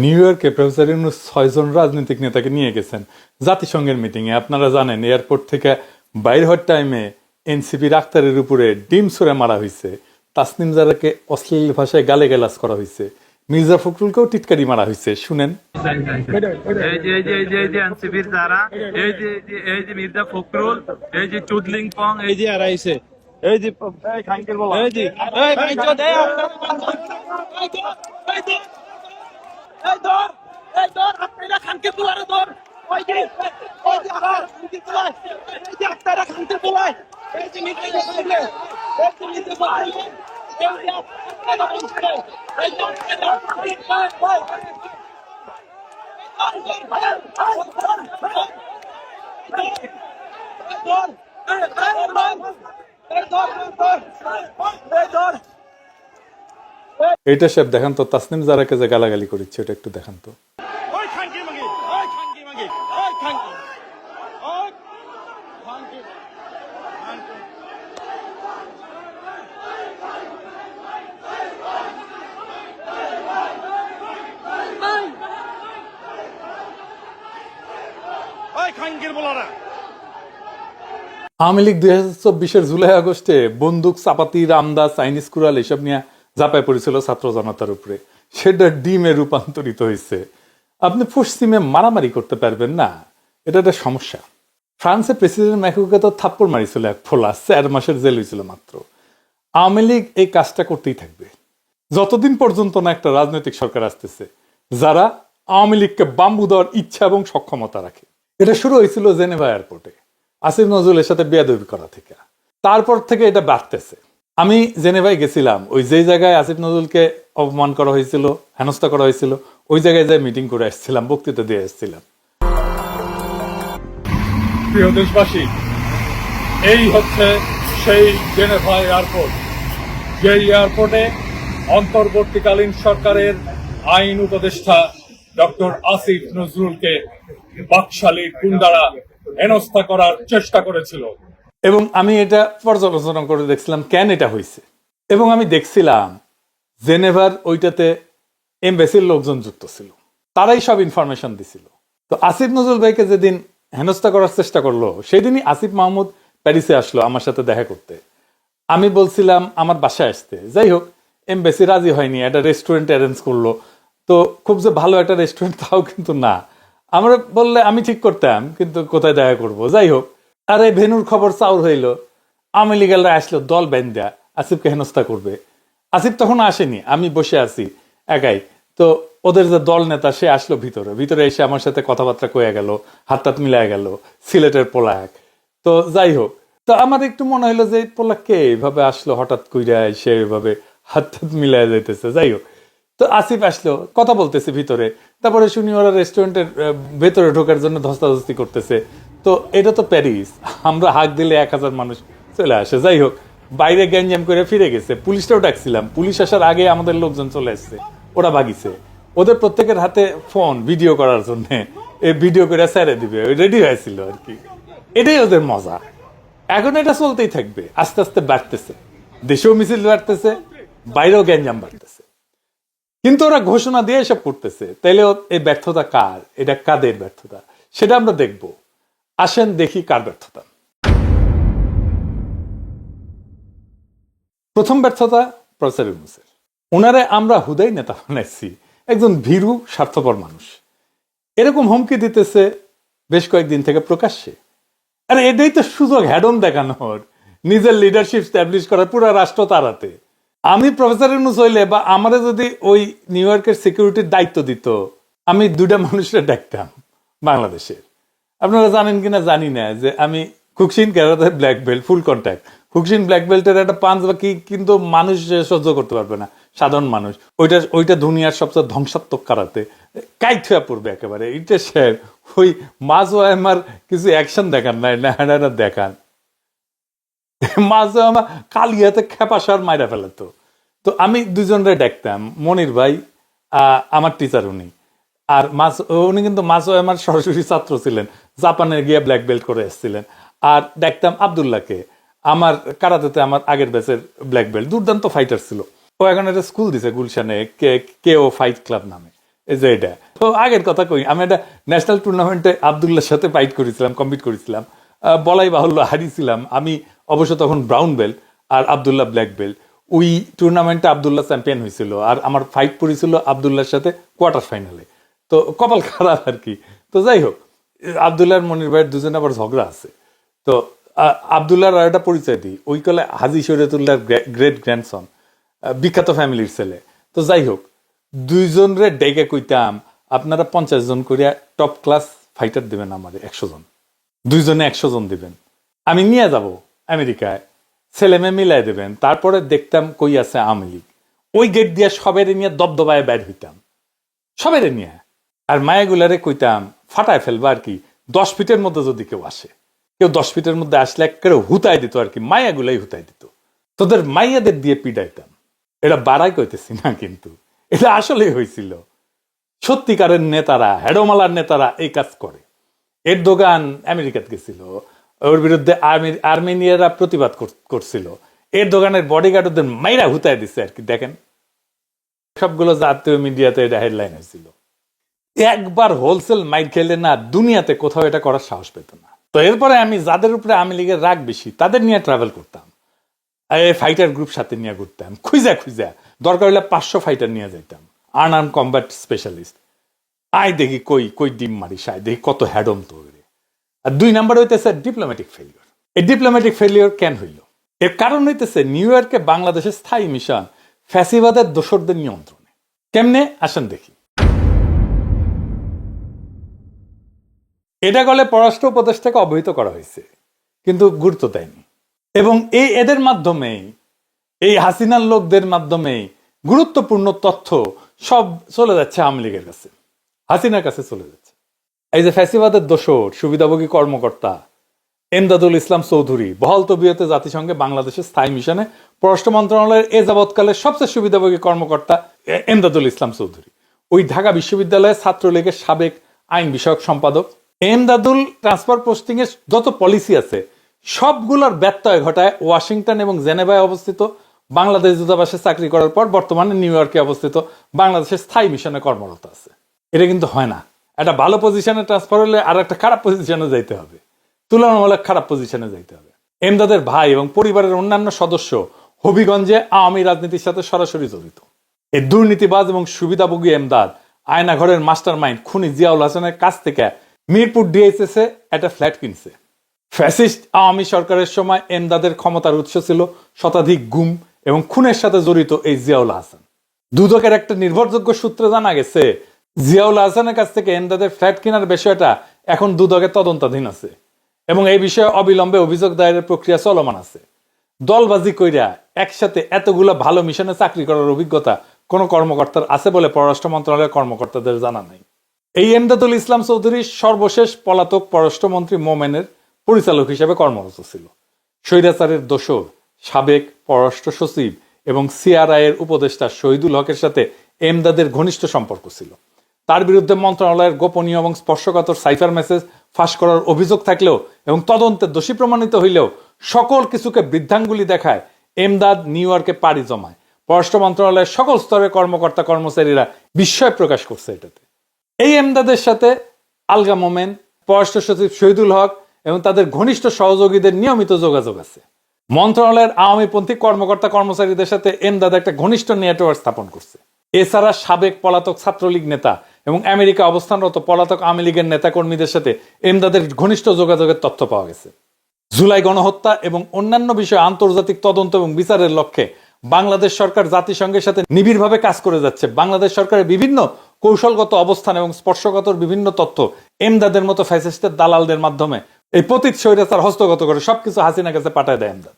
New ইয়র্কে professor Yunus 6 জন রাজনৈতিক নেতাকে নিয়ে গেছেন জাতিসংঘের মিটিংয়ে। আপনারা জানেন এয়ারপোর্ট থেকে বাইর হওয়ার টাইমে এনসিপির আক্তারের উপরে ডিম ছুঁড়ে মারা হয়েছে, তাসনিম জারাকে অশ্লীল ভাষায় গালিগালাজ করা হয়েছে, মির্জা ফখরুলকেও টিটকারি মারা হয়েছে। শুনেন। এনসিপির যারা এই যে মির্জা ফখরুল, এই যে চুদলিং পং, এই যে আড়াইছে, এই যে এই যে এইটা সব দেখান তো, তাসনিম জারাকে যে গালাগালি করেছে এটা একটু দেখান তো। আওয়ামী লীগ 2024-এর জুলাই আগস্টে বন্দুক, চাপাতি, রামদা, চাইনিজ কুড়াল এসব নিয়ে ঝাঁপায় পড়েছিল ছাত্র জনতার উপরে। সেটা ডিমে রূপান্তরিত হয়েছে। আপনি পশ্চিমে মারামারি করতে পারবেন না, এটা একটা সমস্যা। ফ্রান্সের প্রেসিডেন্ট ম্যাক্রোকে তো থাপ্পড় মারিছিল এক ফোলা, 4 মাসের জেল হয়েছিল মাত্র। আওয়ামী লীগ এই কাজটা করতেই থাকবে যতদিন পর্যন্ত না একটা রাজনৈতিক সরকার আসতেছে যারা আওয়ামী লীগকে বাম্বু দেওয়ার ইচ্ছা এবং সক্ষমতা রাখে। এটা শুরু হয়েছিল জেনেভা এয়ারপোর্টে আসিফ নজরুলের সাথে বেয়াদবি করা থেকে, তারপর থেকে এটা বাড়তেছে। আমি জেনেভায় গেছিলাম, ওই যে জায়গায় আসিফ নজরুলকে অপমান করা হয়েছিল, হেনস্থা করা হয়েছিল, ওই জায়গায় যাই মিটিং করে আসছিলাম, বক্তৃতা দিয়ে আসছিলাম। প্রিয় দেশবাসী, এই হচ্ছে সেই জেনেভা এয়ারপোর্ট, যে এয়ারপোর্টে অন্তর্বর্তীকালীন সরকারের আইন উপদেষ্টা ডক্টর আসিফ নজরুলকে বাকশালী গুন্ডারা হেনস্থা করার চেষ্টা করেছিল। এবং আমি এটা পর্যালোচনা করে দেখছিলাম কেন এটা হয়েছে। এবং আমি দেখছিলাম জেনেভার ওইটাতে এমবেসির লোকজন যুক্ত ছিল, তারাই সব ইনফরমেশন দিছিল। তো আসিফ নজরুল ভাইকে যেদিন হেনস্থা করার চেষ্টা করলো সেদিনই আসিফ মাহমুদ প্যারিসে আসলো আমার সাথে দেখা করতে। আমি বলছিলাম আমার বাসায় আসতে, যাই হোক এমবেসি রাজি হয়নি, একটা রেস্টুরেন্ট অ্যারেঞ্জ করলো। তো খুব যে ভালো একটা রেস্টুরেন্ট তাও কিন্তু না, আমরা বললে আমি ঠিক করতাম, কিন্তু কোথায় দেখা করব। যাই হোক, আর এই ভেনুর খবর চাউর হইলো, আওয়ামী লীগালরা আসলো দল বেঁধা আসিফকে হেনস্থা করবে। আসিফ তখন আসেনি, আমি বসে আছি একাই। তো ওদের যে দল নেতা সে আসলো ভিতরে এসে আমার সাথে কথাবার্তা কয়ে গেল, হাত মিলায় গেল, সিলেটের পোলা এক। তো যাই হোক, তো আমার একটু মনে হলো যে পোলা কে এইভাবে আসলো হঠাৎ কইরা এসে এইভাবে হাত মিলায় যাইতেছে। যাই হোক, তো আসিফ আসলো, কথা বলতেছে ভিতরে। তারপরে শুনি ওরা রেস্টুরেন্টের ভেতরে ঢোকার জন্য ধস্তাধস্তি করতেছে। তো এটা তো প্যারিস, আমরা হাঁক দিলে 1000 মানুষ চলে আসে। যাই হোক, বাইরে গ্যাঞ্জাম করে ফিরে গেছে। পুলিশটাও ডাকছিলাম, পুলিশ আসার আগে আমাদের লোকজন চলে আসছে, ওরা ভাগিছে। ওদের প্রত্যেকের হাতে ফোন ভিডিও করার জন্য, এই ভিডিও করে ছেড়ে দিবে, রেডি হয়েছিল আর কি। এটাই ওদের মজা। এখন এটা চলতেই থাকবে, আস্তে আস্তে বাড়তেছে, দেশেও মিছিল বাড়তেছে, বাইরেও গ্যাঞ্জাম বাড়তেছে। কিন্তু ওরা ঘোষণা দিয়ে এসব করতেছে, তাইলে এই ব্যর্থতা কার, এটা কাদের ব্যর্থতা সেটা আমরা দেখব। আসেন দেখি কার ব্যর্থতা। প্রথম ব্যর্থতা প্রফেসর ইউনূসের। ওনারে আমরা হুদাই নেতা বানাইছি, একজন ভীরু স্বার্থপর মানুষ। এরকম হুমকি দিতেছে বেশ কয়েকদিন থেকে প্রকাশ্যে। আর এটাই তো সুযোগ হ্যাডম দেখানোর, নিজের লিডারশিপ স্ট্যাবলিশ করার, পুরো রাষ্ট্র তাড়াতে। আমি প্রফেসর ইউনূস হইলে বা আমারে যদি ওই নিউ ইয়র্কের সিকিউরিটির দায়িত্ব দিত, আমি 2টা মানুষের ডাকতাম বাংলাদেশের। আপনারা জানেন কিনা জানি না যে আমি কুকসিন ক্যারাতে ব্ল্যাক বেল্ট, ফুল কন্ট্যাক্ট। কুকসিন ব্ল্যাক বেল্টের একটা পাঞ্চ বা কি কিন্তু মানুষ সহ্য করতে পারবে না, সাধারণ মানুষ। ওইটা দুনিয়ার সবচেয়ে ধ্বংসাত্মক কারাতে, কাইট হয়ে পড়বে একেবারে। এটা সে ওই মাজো আমার কিছু অ্যাকশন দেখান নাই না, এটা দেখান মাঝে আমার কালিয়াতে খেপাসার মাইরা ফেলাতো। তো আমি 2জনরে ডাকতাম, মনির ভাই আমার টিচার উনি, আর উনি কিন্তু মাঝে আমার সরাসরি ছাত্র ছিলেন, জাপানে গিয়ে ব্ল্যাক বেল্ট করে এসেছিলেন। আর ডাকতাম আবদুল্লাহকে, আমার কারাতেতে আমার আগের ব্যাচের ব্ল্যাক বেল্ট, দুর্দান্ত ফাইটার ছিল। ও এখন একটা স্কুল দিছে গুলশানে, কে ও ফাইট ক্লাব নামে। এই যে এটা তো আগের কথা কই, আমি একটা ন্যাশনাল টুর্নামেন্টে আবদুল্লাহর সাথে ফাইট করেছিলাম, কম্পিট করেছিলাম, বলাই বাহুল্য হারিয়েছিলাম। আমি অবশ্য তখন ব্রাউন বেল্ট আর আবদুল্লাহ ব্ল্যাক বেল্ট। ওই টুর্নামেন্টে আবদুল্লাহ চ্যাম্পিয়ন হয়েছিল, আর আমার ফাইট পড়েছিল আবদুল্লাহর সাথে কোয়ার্টার ফাইনালে। তো কপাল খারাপ আর কি। তো যাই হোক, আবদুল্লাহর মনির ভাইয়ের দুজনে আবার ঝগড়া আছে। তো আবদুল্লাহর আর একটা পরিচয় দিই, ওই কালে হাজি শরীয়তুল্লাহর গ্রেট গ্র্যান্ডসন, বিখ্যাত ফ্যামিলির ছেলে। তো যাই হোক, দুইজনরে ডেকে কইতাম আপনারা 50 জন করিয়া টপ ক্লাস ফাইটার দিবেন, আমার 100 জন, দুইজনে 100 জন দিবেন, আমি নিয়ে যাব আমেরিকায়, ছেলে মেয়ে মিলাই দেবেন। তারপরে দেখতাম কই আছে আওয়ামী লীগ, ওই গেট দিয়ে সবের নিয়ে দবদবায় বের হইতাম, সবের নিয়ে। আর মায়াগুলারে কইতাম ফাটায় ফেলবা আর কি, 10 ফিটের মধ্যে যদি কেউ আসে, কেউ 10 ফিটের মধ্যে আসলে কেউ হুতাই দিত আর কি, মায়াগুলাই হুতাই দিত। তোদের মাইয়াদের দিয়ে পিডাইতাম। এটা বাড়াই কইতেছি না, কিন্তু এটা আসলেই হয়েছিল। সত্যিকারের নেতারা, হেডোমালার নেতারা এই কাজ করে। এরদোগান আমেরিকাতে গেছিল, ওর বিরুদ্ধে আর্মেনিয়ারা প্রতিবাদ করছিল, এরদোগানের বডিগার্ডদের মাইরা হুতায় দিচ্ছে আর কি। দেখেন, সবগুলো জাতীয় মিডিয়াতে এটা হেডলাইন হয়েছিল। একবার হোলসেল মাইর খেলে না, দুনিয়াতে কোথাও এটা করার সাহস পেত না। তো এরপরে আমি যাদের উপরে আওয়ামী লীগের রাগ বেশি তাদের নিয়ে ট্রাভেল করতাম, ফাইটার গ্রুপ সাথে নিয়ে ঘুরতাম, খুঁজা খুঁজা, দরকার হলে 500 ফাইটার নিয়ে যাইতাম, আনআর্ম কম্ব্যাট স্পেশালিস্ট। আয় দেখি কই কই ডিম মারিস, আয় দেখি কত হ্যাডম তৈরি। আর 2 নাম্বার হইতেছে ডিপ্লোম্যাটিক ফেলিওর। এই ডিপ্লোম্যাটিক ফেলিওর কেন হইল? এর কারণ হইতেছে নিউ ইয়র্কে বাংলাদেশের স্থায়ী মিশন ফ্যাসিবাদের দোসরদের নিয়ন্ত্রণে। কেমনে আসেন দেখি। এটা গলে পররাষ্ট্র উপদেষ্টাকে অবহিত করা হয়েছে, কিন্তু গুরুত্ব দেয়নি। এবং এদের মাধ্যমেই, এই হাসিনার লোকদের মাধ্যমেই গুরুত্বপূর্ণ তথ্য সব চলে যাচ্ছে আওয়ামী লীগের কাছে, হাসিনার কাছে চলে যাচ্ছে। এই যে ফ্যাসিবাদের দোসর সুবিধাভোগী কর্মকর্তা এমদাদুল ইসলাম চৌধুরী বহাল তবিয়তে জাতিসংঘে বাংলাদেশের স্থায়ী মিশনে পররাষ্ট্র মন্ত্রণালয়ের এ যাবৎকালের সবচেয়ে সুবিধাভোগী কর্মকর্তা এমদাদুল ইসলাম চৌধুরী, ওই ঢাকা বিশ্ববিদ্যালয়ের ছাত্রলীগের সাবেক আইন বিষয়ক সম্পাদক। এমদাদুল ট্রান্সফার পোস্টিং এর যত পলিসি আছে সবগুলোর ব্যত্যয় ঘটায় ওয়াশিংটন এবং জেনেভায় অবস্থিত বাংলাদেশ দূতাবাসে চাকরি করার পর বর্তমানে নিউ ইয়র্কে অবস্থিত বাংলাদেশের স্থায়ী মিশনে কর্মরত আছে। এটা কিন্তু হয় না। একটা ভালো পজিশনে ট্রান্সফার হলে আর একটা খারাপ পজিশনে যাইতে হবে, তুলনামূলক খারাপ পজিশনে যাইতে হবে। এমদাদের ভাই এবং পরিবারের অন্যান্য সদস্য হবিগঞ্জে আওয়ামী রাজনীতির সাথে সরাসরি জড়িত। এই দুর্নীতিবাজ এবং সুবিধাভোগী এমদাদ আয়নাঘরের মাস্টার মাইন্ড খুনি জিয়াউল হাসানের কাছ থেকে মিরপুর ডিএসএস এ একটা ফ্ল্যাট কিনছে। ফ্যাসিস্ট আওয়ামী সরকারের সময় এমদাদের ক্ষমতার উৎস ছিল শতাধিক গুম এবং খুনের সাথে জড়িত এই জিয়াউল হাসান। দুদকের একটা নির্ভরযোগ্য সূত্রে জানা গেছে জিয়াউল হাসানের কাছ থেকে এমদাদের ফ্ল্যাট কেনার বিষয়টা এখন দুদকের তদন্তাধীন আছে এবং এই বিষয়ে অবিলম্বে অভিযোগ দায়েরের প্রক্রিয়া চলমান আছে। দলবাজি কইরা একসাথে এতগুলো ভালো মিশনে চাকরি করার অভিজ্ঞতা কোন কর্মকর্তার আছে বলে পররাষ্ট্র মন্ত্রণালয়ের কর্মকর্তাদের জানা নাই। এই এমদাদুল ইসলাম চৌধুরী সর্বশেষ পলাতক পররাষ্ট্রমন্ত্রী মোমেনের পরিচালক হিসেবে কর্মরত ছিল। স্বৈরাচারের দোসর সাবেক পররাষ্ট্র সচিব এবং সিআরআই এর উপদেষ্টা শহীদুল হকের সাথে এমদাদের ঘনিষ্ঠ সম্পর্ক ছিল। তার বিরুদ্ধে মন্ত্রণালয়ের গোপনীয় এবং স্পর্শকাতর সাইফার মেসেজ ফাঁস করার অভিযোগ থাকলেও এবং তদন্তে দোষী প্রমাণিত হইলেও সকল কিছুকে বৃদ্ধাঙ্গুলি দেখায় এমদাদ নিউ ইয়র্কে পাড়ি জমায়। পররাষ্ট্র মন্ত্রণালয়ের সকল স্তরের কর্মকর্তা কর্মচারীরা বিস্ময় প্রকাশ করছে এটাতে। এই এমদাদের সাথে আলগা মোমেন, পররাষ্ট্র সচিব শহীদুল হক এবং তাদের ঘনিষ্ঠ সহযোগীদের নিয়মিত যোগাযোগ আছে। মন্ত্রণালয়ের আওয়ামীপন্থী কর্মকর্তা কর্মচারীদের সাথে এমদাদ একটা ঘনিষ্ঠ নেটওয়ার্ক স্থাপন করছে। এছাড়া সাবেক পলাতক ছাত্রলীগ নেতা এবং আমেরিকা অবস্থানরত পলাতক আওয়ামী লীগের নেতাকর্মীদের সাথে এমদাদের ঘনিষ্ঠ যোগাযোগের তথ্য পাওয়া গেছে। জুলাই গণহত্যা এবং অন্যান্য বিষয়ে আন্তর্জাতিক তদন্ত এবং বিচারের লক্ষ্যে বাংলাদেশ সরকার জাতিসংঘের সাথে নিবিড়ভাবে কাজ করে যাচ্ছে। বাংলাদেশ সরকারের বিভিন্ন কৌশলগত অবস্থান এবং স্পর্শকাতর বিভিন্ন তথ্য এমদাদের মতো ফ্যাসিস্টের দালালদের মাধ্যমে এই পতিত স্বৈরাচার হস্তগত করে সবকিছু হাসিনার কাছে পাঠায় দেয় এমদাদ।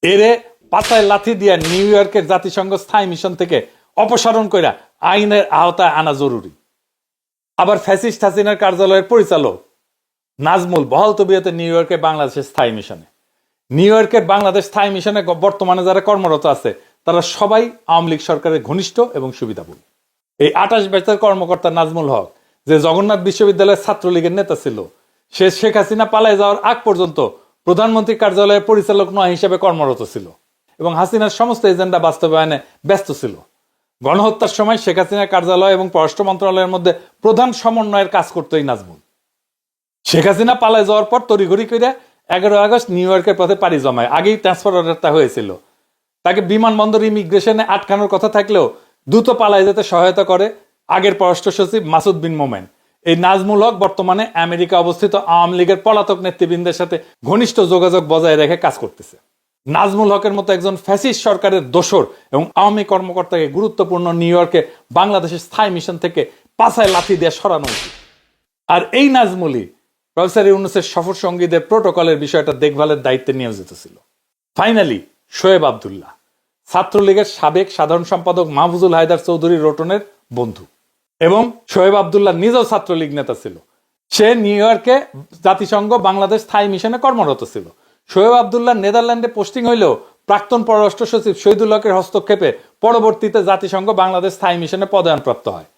এরে পাতায় লাথি দিয়া নিউ ইয়র্কের জাতিসংঘ স্থায়ী মিশন থেকে অপসারণ কইরা আইনের আওতায় আনা জরুরি। আবার ফ্যাসিস্ট হাসিনার কার্যালয়ের পরিচালক নাজমুল বহাল তবিয়তে নিউ ইয়র্কে বাংলাদেশের স্থায়ী মিশনে। নিউ ইয়র্কের বাংলাদেশ স্থায়ী মিশনে বর্তমানে যারা কর্মরত আছে তারা সবাই আওয়ামী লীগ সরকারের ঘনিষ্ঠ এবং সুবিধাভোগী। এই 28 ব্যাচের কর্মকর্তা নাজমুল হক, যে জগন্নাথ বিশ্ববিদ্যালয়ের ছাত্রলীগের নেতা ছিল, সে শেখ হাসিনা পালায় যাওয়ার আগ পর্যন্ত প্রধানমন্ত্রী কার্যালয়ের পরিচালক নয় হিসেবে কর্মরত ছিল এবং হাসিনার সমস্ত এজেন্ডা বাস্তবায়নে ব্যস্ত ছিল। গণহত্যার সময় শেখ হাসিনার কার্যালয় এবং পররাষ্ট্র মন্ত্রণালয়ের মধ্যে প্রধান সমন্বয়ের কাজ করতো এই নাজমুল। শেখ হাসিনা পালায় যাওয়ার পর তড়িঘড়ি করে 11 আগস্ট নিউ ইয়র্কের পথে পাড়ি জমায়। আগেই ট্রান্সফার অর্ডারটা হয়েছিল। তাকে বিমানবন্দর ইমিগ্রেশনে আটকানোর কথা থাকলেও দ্রুত পালায় যেতে সহায়তা করে আগের পররাষ্ট্র সচিব মাসুদ বিন মোমেন। এই নাজমুল হক বর্তমানে আমেরিকা অবস্থিত আওয়ামী লীগের পলাতক নেতৃবৃন্দের সাথে ঘনিষ্ঠ যোগাযোগ বজায় রেখে কাজ করতেছে। নাজমুল হকের মতো একজন ফ্যাসিস্ট সরকারের দোসর এবং আওয়ামী কর্মকর্তাকে গুরুত্বপূর্ণ নিউ ইয়র্কে বাংলাদেশের স্থায়ী মিশন থেকে পাছায় লাথি দিয়ে সরানো উচিত। আর এই নাজমুলই প্রফেসর ইউনূসের সফর সঙ্গীদের প্রোটোকলের বিষয়টা দেখভালের দায়িত্বে নিয়োজিত ছিল। ফাইনালি শোয়েব আবদুল্লাহ, ছাত্রলীগের সাবেক সাধারণ সম্পাদক মাহফুজুল হায়দার চৌধুরী রোটনের বন্ধু, এবং শোয়েব আবদুল্লাহ নিজেও ছাত্রলীগ নেতা ছিল। সে নিউ ইয়র্কে জাতিসংঘ বাংলাদেশ স্থায়ী মিশনে কর্মরত ছিল। শোয়েব আবদুল্লাহ নেদারল্যান্ডে পোস্টিং হইলেও প্রাক্তন পররাষ্ট্র সচিব শহীদুল হকের হস্তক্ষেপে পরবর্তীতে জাতিসংঘ বাংলাদেশ স্থায়ী মিশনে পদায়নপ্রাপ্ত হয়।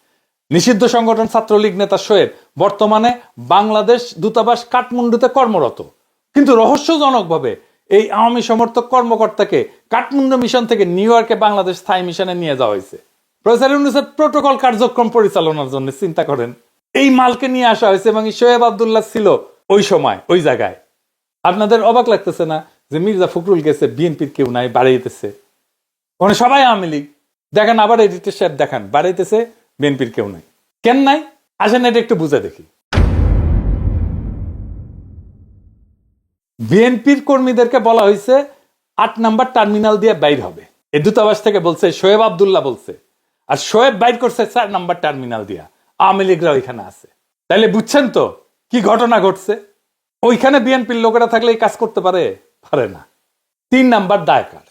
নিষিদ্ধ সংগঠন ছাত্রলীগ নেতা শোয়েব বর্তমানে বাংলাদেশ দূতাবাস কাঠমান্ডুতে কর্মরত। কিন্তু রহস্যজনকভাবে এই আওয়ামী সমর্থক কর্মকর্তাকে কাঠমান্ডু মিশন থেকে নিউ ইয়র্কে বাংলাদেশ স্থায়ী মিশনে নিয়ে যাওয়া হয়েছে প্রফেসর ইউনূসের প্রোটোকল কার্যক্রম পরিচালনার জন্য। চিন্তা করেন, এই মালকে নিয়ে আসা হয়েছে এবং শোয়েব আবদুল্লাহ ছিল ওই সময় ওই জায়গায়। আপনাদের অবাক লাগতেছে না যে মির্জা ফখরুল গেছে, বিএনপির কেউ নাই, বাড়াইতেছে, মানে সবাই আওয়ামী লীগ। দেখেন আবার এডিটর সাহেব দেখান, বাড়াইতেছে, বিএনপির কেউ নাই। কেন নাই আসেন এটা একটু বুঝে দেখি। বিএনপির কর্মীদেরকে বলা হয়েছে 8 নাম্বার টার্মিনাল দিয়ে বাইর হবে। এই দূতাবাস থেকে বলছে, শোয়েব আবদুল্লাহ বলছে, আর শোয়েব বাইর করছে 4 নাম্বার টার্মিনাল দিয়া। আওয়ামী লীগরা ওইখানে আছে। তাইলে বুঝছেন তো কি ঘটনা ঘটছে। ওইখানে বিএনপির লোকেরা থাকলে এই কাজ করতে পারে? পারে না। 3 নাম্বার দায় কার?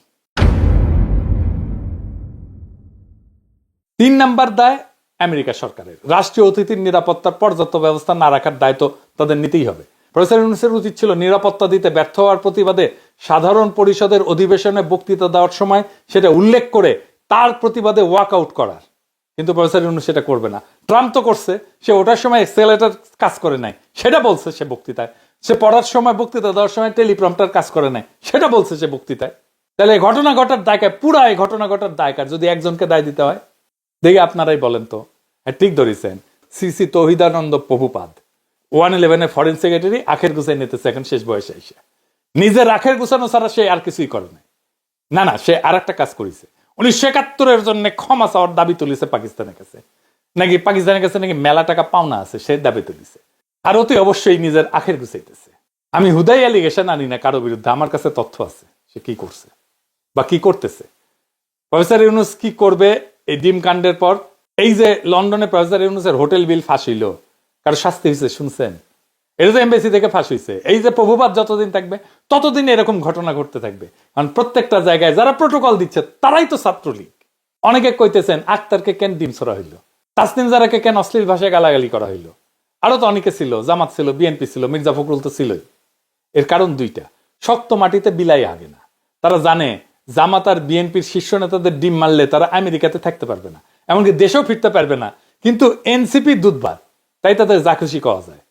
3 নাম্বার দায় আমেরিকা সরকারের। রাষ্ট্রীয় অতিথির নিরাপত্তার পর্যাপ্ত ব্যবস্থা না রাখার দায়িত্ব তাদের নিতেই হবে। প্রফেসর ইউনূসের উচিত ছিল নিরাপত্তা দিতে ব্যর্থ হওয়ার প্রতিবাদে সাধারণ পরিষদের অধিবেশনে বক্তৃতা দেওয়ার সময় সেটা উল্লেখ করে তার প্রতিবাদে ওয়াক আউট করার। কিন্তু প্রফেসর ইউনূস সেটা করবে না। ট্রাম্প তো করছে, সে ওটার সময় এক্সেলেটর কাজ করে নাই, সেটা বলছে সে বক্তৃতায়। সে পড়ার সময়, বক্তৃতা দেওয়ার সময় টেলিপ্রম্পটার কাজ করে নাই, সেটা বলছে সে বক্তৃতায়। তাহলে এই ঘটনা ঘটার দায়কার, পুরা এই ঘটনা ঘটার দায়কার যদি একজনকে দায় দিতে হয়, দেখি আপনারাই বলেন তো। হ্যাঁ, ঠিক ধরেছেন, শ্রী তৌহিদানন্দ প্রভুপাদ 111 ফরেন সেক্রেটারি আখের গুছাই নিতেছে এখন শেষ বয়সে এসে। নিজের আখের গুছানো ছাড়া সে আর কিছুই করে নাই। না না, সে আর একটা কাজ করেছে। 1971-এর জন্য ক্ষমা চাওয়ার দাবি তুলিছে পাকিস্তানের কাছে। পাকিস্তানের কাছে নাকি মেলা টাকা পাওনা আছে, সে দাবি তুলিছে। আর অতি অবশ্যই নিজের আখের গুছাইতেছে। আমি হুদাই অ্যালিগেশন আনি না কারো বিরুদ্ধে, আমার কাছে তথ্য আছে সে কি করছে বা কি করতেছে। প্রফেসর ইউনূস কি করবে এই ডিম কাণ্ডের পর? এই যে লন্ডনে প্রফেসর ইউনূসের হোটেল বিল ফাঁস হইল, কারো শাস্তি হয়েছে শুনছেন? এটা তো এমবেসি থেকে ফাঁস হয়েছে। এই যে প্রভুপাত যতদিন থাকবে ততদিন এরকম ঘটনা ঘটতে থাকবে। কারণ প্রত্যেকটা জায়গায় যারা প্রোটোকল দিচ্ছে তারাই তো ছাত্রলীগ। অনেকে কইতেছেন আক্তারকে কেন ডিম ছড়া হইল, তাসনিম জারাকে কেন অশ্লীল ভাষায় গালাগালি করা হইল। আরো তো অনেকে ছিল, জামাত ছিল, বিএনপি ছিল, মির্জা ফখরুল তো ছিলই। এর কারণ দুইটা, শক্ত মাটিতে বিলাই আগে না। তারা জানে জামাত আর বিএনপির শীর্ষ নেতাদের ডিম মারলে তারা আমেরিকাতে থাকতে পারবে না, এমনকি দেশেও ফিরতে পারবে না। কিন্তু এনসিপি দুধবার, তাই তাদের যা খুশি কওয়া যায়,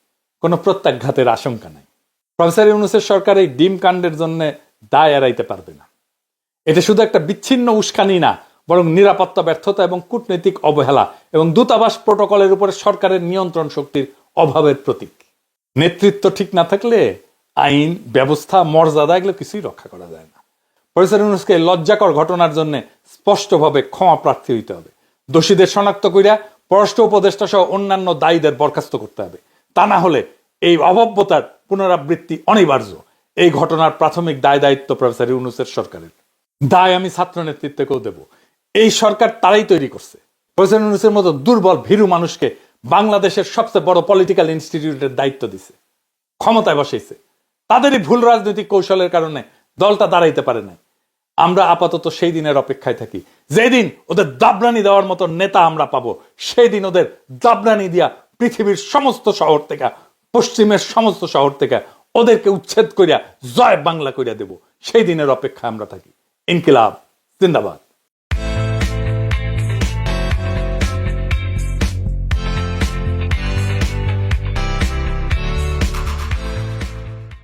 কোনো প্রত্যাঘাতের আশঙ্কা নাই। প্রফেসর ইউনূসের সরকার এই ডিম কাণ্ডের জন্য দায় এড়াইতে পারবে না। এটা শুধু একটা বিচ্ছিন্ন উস্কানি না, বরং নিরাপত্তা ব্যর্থতা এবং কূটনৈতিক অবহেলা এবং দূতাবাস প্রোটোকলের উপরে সরকারের নিয়ন্ত্রণ শক্তির অভাবের প্রতীক। নেতৃত্ব ঠিক না থাকলে আইন, ব্যবস্থা, মর্যাদা এগুলো কিছুই রক্ষা করা যায় না। প্রফেসর ইউনূসকে লজ্জাকর ঘটনার জন্য স্পষ্টভাবে ক্ষমা প্রার্থী হইতে হবে। দোষীদের শনাক্ত কইরা পররাষ্ট্র উপদেষ্টা সহ অন্যান্য দায়ীদের বরখাস্ত করতে হবে। তা না হলে এই অভব্যতার পুনরাবৃত্তি অনিবার্য। এই ঘটনার প্রাথমিক দায় দায়িত্ব প্রফেসর ইউনূসের সরকারের। দায় আমি ছাত্র নেতৃত্বকেও দেব। এই সরকার তারাই তৈরি করছে। প্রফেসর ইউনূসের মতো দুর্বল ভীরু মানুষকে বাংলাদেশের সবচেয়ে বড় পলিটিক্যাল ইনস্টিটিউটের দায়িত্ব দিছে, ক্ষমতায় বসাইছে। তাদেরই ভুল রাজনৈতিক কৌশলের কারণে দলটা দাঁড়াইতে পারে নাই। আমরা আপাতত সেই দিনের অপেক্ষায় থাকি, যেদিন ওদের দাবরানি দেওয়ার মতো নেতা আমরা পাবো। সেই দিন ওদের দাবরানি দিয়া পৃথিবীর সমস্ত শহর থেকে, পশ্চিমের সমস্ত শহর থেকে ওদেরকে উচ্ছেদ করিয়া জয় বাংলা করিয়া দেব। সেই দিনের অপেক্ষায় আমরা থাকি। ইনকিলাব জিন্দাবাদ।